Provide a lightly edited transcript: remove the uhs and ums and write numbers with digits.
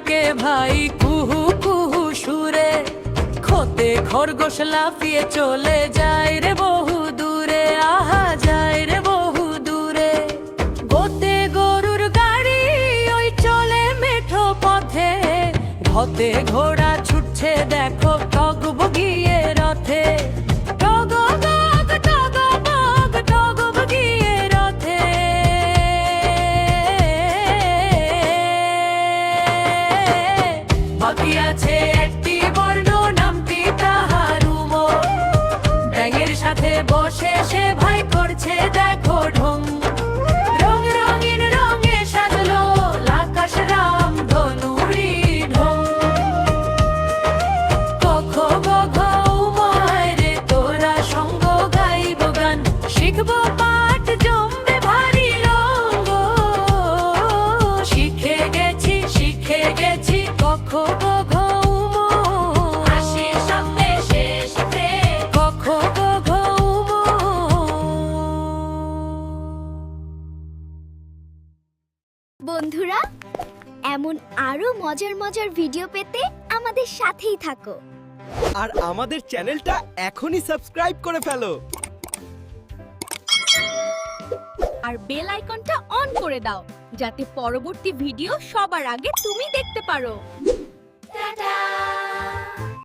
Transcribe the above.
ডাকে ভাই কুহু কুহু সুরে, খোতে খরগোশ লাফিয়ে চলে যায় রে বহু দূরে, আহা যায় রে বহু দূরে। গোতে গরুর গাড়ি ওই চলে মেঠো পথে, ঘতে ঘোড়া ছুটছে দেখো টগবগিয়ে রথে, টগবগ টগবগ টগবগিয়ে রথে। বাকি আছে একটি বর্ণ, নামটি তাহার উমর, ব্যাঙের সাথে বসে সে ভাই করছে দেখো ঢং। রং রঙিন রঙে সাজলো আকাশ রাম ধনুরি ঢং। কখ গঘ উময় রে তোরা সঙ্গ গাইব গান, শিখবো পাঠ জমবে ভারী রঙ্গ। শিখে গেছি কখ গঘ উময়, হাসি শব্দে শেষ প্রেম, কখ গঘ বন্ধুরা, এমন আরো মজার মজার ভিডিও পেতে আমাদের সাথেই থাকো। আর আমাদের চ্যানেলটা এখনই সাবস্ক্রাইব করে ফেলো। আর বেল আইকনটা অন করে দাও যাতে পরবর্তী ভিডিও সবার আগে তুমি দেখতে পারো।